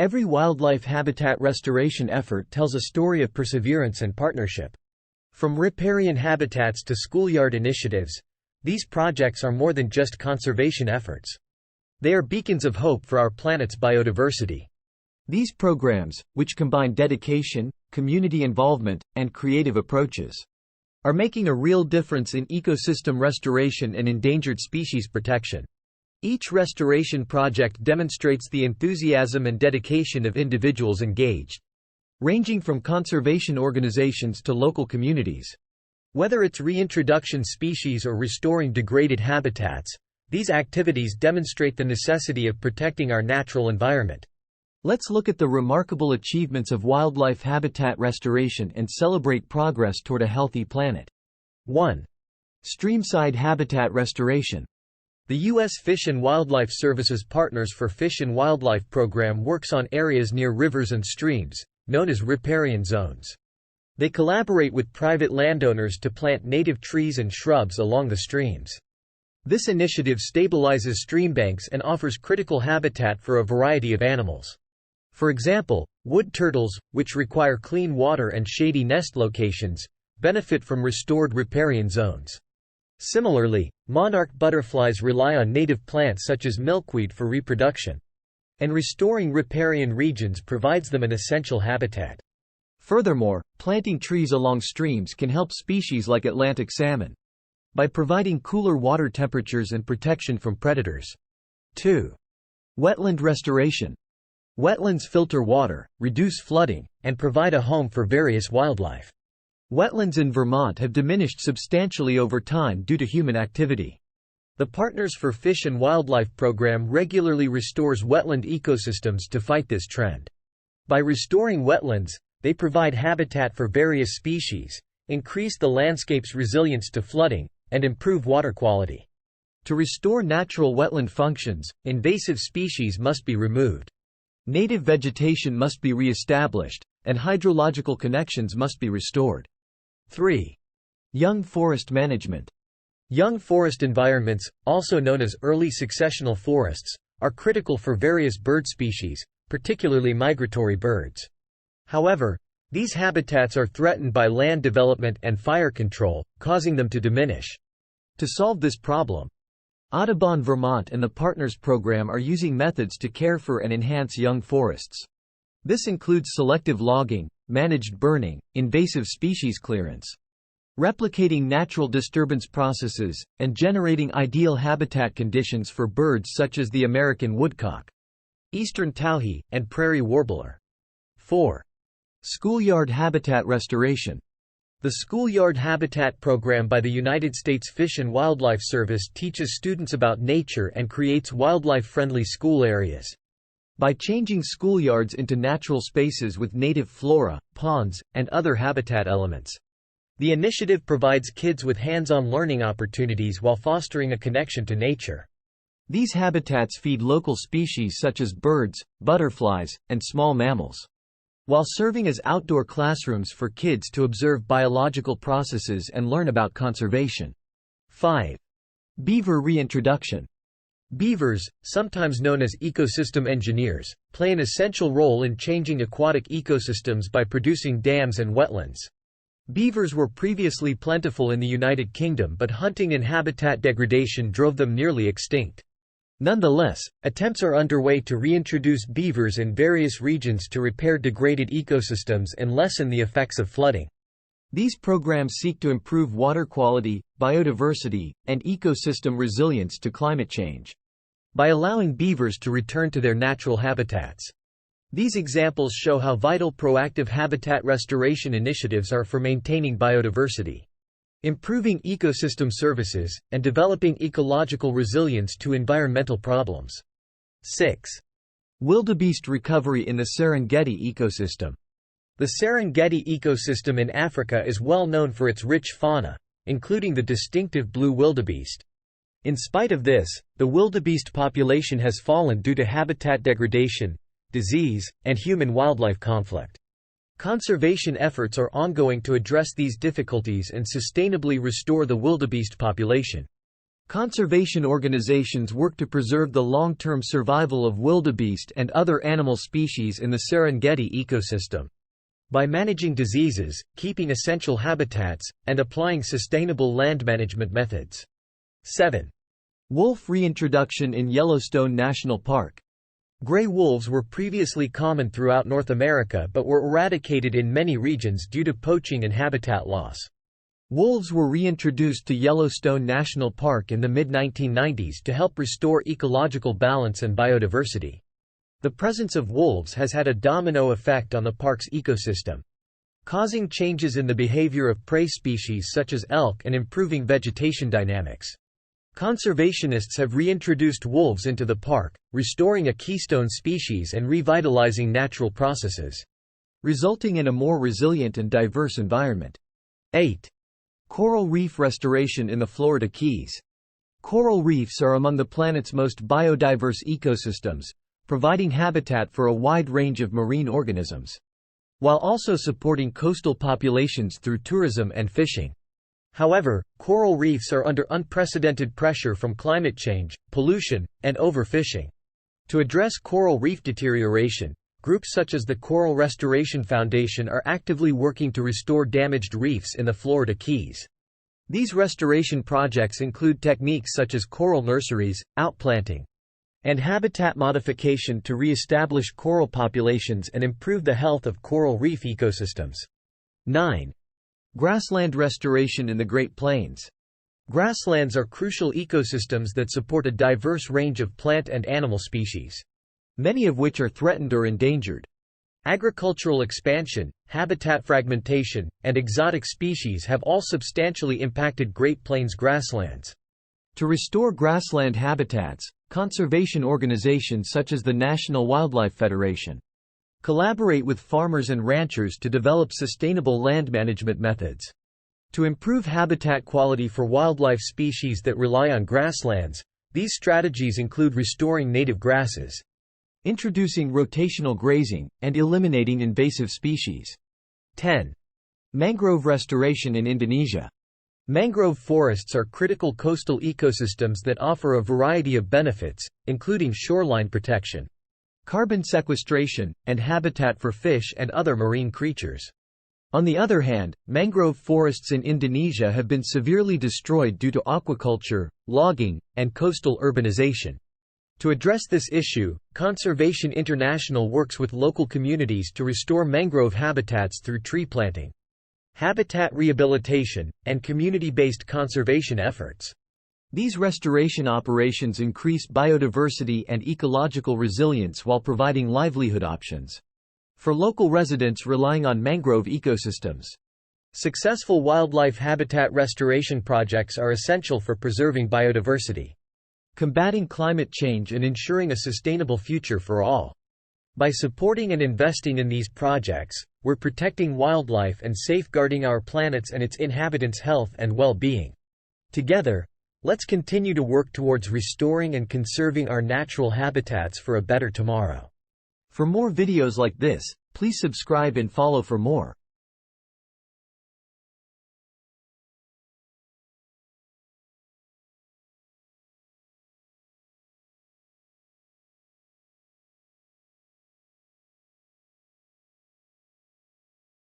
Every wildlife habitat restoration effort tells a story of perseverance and partnership. From riparian habitats to schoolyard initiatives, these projects are more than just conservation efforts. They are beacons of hope for our planet's biodiversity. These programs, which combine dedication, community involvement, and creative approaches, are making a real difference in ecosystem restoration and endangered species protection. Each restoration project demonstrates the enthusiasm and dedication of individuals engaged, ranging from conservation organizations to local communities. Whether it's reintroduction species or restoring degraded habitats, these activities demonstrate the necessity of protecting our natural environment. Let's look at the remarkable achievements of wildlife habitat restoration and celebrate progress toward a healthy planet. 1. Streamside habitat restoration. The U.S. Fish and Wildlife Service's Partners for Fish and Wildlife program works on areas near rivers and streams, known as riparian zones. They collaborate with private landowners to plant native trees and shrubs along the streams. This initiative stabilizes streambanks and offers critical habitat for a variety of animals. For example, wood turtles, which require clean water and shady nest locations, benefit from restored riparian zones. Similarly, monarch butterflies rely on native plants such as milkweed for reproduction. And restoring riparian regions provides them an essential habitat. Furthermore, planting trees along streams can help species like Atlantic salmon by providing cooler water temperatures and protection from predators. 2. Wetland restoration. Wetlands filter water, reduce flooding, and provide a home for various wildlife. Wetlands in Vermont have diminished substantially over time due to human activity. The Partners for Fish and Wildlife program regularly restores wetland ecosystems to fight this trend. By restoring wetlands, they provide habitat for various species, increase the landscape's resilience to flooding, and improve water quality. To restore natural wetland functions, invasive species must be removed. Native vegetation must be re-established, and hydrological connections must be restored. 3. Young forest management. Young forest environments, also known as early successional forests, are critical for various bird species, particularly migratory birds. However, these habitats are threatened by land development and fire control, causing them to diminish. To solve this problem, Audubon Vermont and the Partners program are using methods to care for and enhance young forests. This includes selective logging, managed burning, invasive species clearance, replicating natural disturbance processes, and generating ideal habitat conditions for birds such as the American woodcock, eastern towhee, and prairie warbler. 4. Schoolyard habitat restoration. The Schoolyard Habitat Program by the United States Fish and Wildlife Service teaches students about nature and creates wildlife-friendly school areas. By changing schoolyards into natural spaces with native flora, ponds, and other habitat elements, the initiative provides kids with hands-on learning opportunities while fostering a connection to nature. These habitats feed local species such as birds, butterflies, and small mammals, while serving as outdoor classrooms for kids to observe biological processes and learn about conservation. 5. Beaver reintroduction. Beavers, sometimes known as ecosystem engineers, play an essential role in changing aquatic ecosystems by producing dams and wetlands. Beavers were previously plentiful in the United Kingdom, but hunting and habitat degradation drove them nearly extinct. Nonetheless, attempts are underway to reintroduce beavers in various regions to repair degraded ecosystems and lessen the effects of flooding. These programs seek to improve water quality, biodiversity, and ecosystem resilience to climate change by allowing beavers to return to their natural habitats. These examples show how vital proactive habitat restoration initiatives are for maintaining biodiversity, improving ecosystem services, and developing ecological resilience to environmental problems. 6. Wildebeest recovery in the Serengeti ecosystem. The Serengeti ecosystem in Africa is well known for its rich fauna, including the distinctive blue wildebeest. In spite of this, the wildebeest population has fallen due to habitat degradation, disease, and human-wildlife conflict. Conservation efforts are ongoing to address these difficulties and sustainably restore the wildebeest population. Conservation organizations work to preserve the long-term survival of wildebeest and other animal species in the Serengeti ecosystem. By managing diseases, keeping essential habitats, and applying sustainable land management methods. 7. Wolf reintroduction in Yellowstone National Park. Gray wolves were previously common throughout North America but were eradicated in many regions due to poaching and habitat loss. Wolves were reintroduced to Yellowstone National Park in the mid-1990s to help restore ecological balance and biodiversity. The presence of wolves has had a domino effect on the park's ecosystem, causing changes in the behavior of prey species such as elk and improving vegetation dynamics. Conservationists have reintroduced wolves into the park, restoring a keystone species and revitalizing natural processes, resulting in a more resilient and diverse environment. 8. Coral reef restoration in the Florida Keys. Coral reefs are among the planet's most biodiverse ecosystems, providing habitat for a wide range of marine organisms, while also supporting coastal populations through tourism and fishing. However, coral reefs are under unprecedented pressure from climate change, pollution, and overfishing. To address coral reef deterioration, groups such as the Coral Restoration Foundation are actively working to restore damaged reefs in the Florida Keys. These restoration projects include techniques such as coral nurseries, outplanting, and habitat modification to re-establish coral populations and improve the health of coral reef ecosystems. 9. Grassland restoration in the Great Plains. Grasslands are crucial ecosystems that support a diverse range of plant and animal species, many of which are threatened or endangered. Agricultural expansion, habitat fragmentation, and exotic species have all substantially impacted Great Plains grasslands. To restore grassland habitats, conservation organizations such as the National Wildlife Federation collaborate with farmers and ranchers to develop sustainable land management methods. To improve habitat quality for wildlife species that rely on grasslands, these strategies include restoring native grasses, introducing rotational grazing, and eliminating invasive species. 10. Mangrove restoration in Indonesia. Mangrove forests are critical coastal ecosystems that offer a variety of benefits, including shoreline protection, carbon sequestration, and habitat for fish and other marine creatures. On the other hand, mangrove forests in Indonesia have been severely destroyed due to aquaculture, logging, and coastal urbanization. To address this issue, Conservation International works with local communities to restore mangrove habitats through tree planting, habitat rehabilitation, and community-based conservation efforts. These restoration operations increase biodiversity and ecological resilience while providing livelihood options for local residents relying on mangrove ecosystems. Successful wildlife habitat restoration projects are essential for preserving biodiversity, combating climate change, and ensuring a sustainable future for all. By supporting and investing in these projects, we're protecting wildlife and safeguarding our planet's and its inhabitants' health and well-being. Together, let's continue to work towards restoring and conserving our natural habitats for a better tomorrow. For more videos like this, please subscribe and follow for more.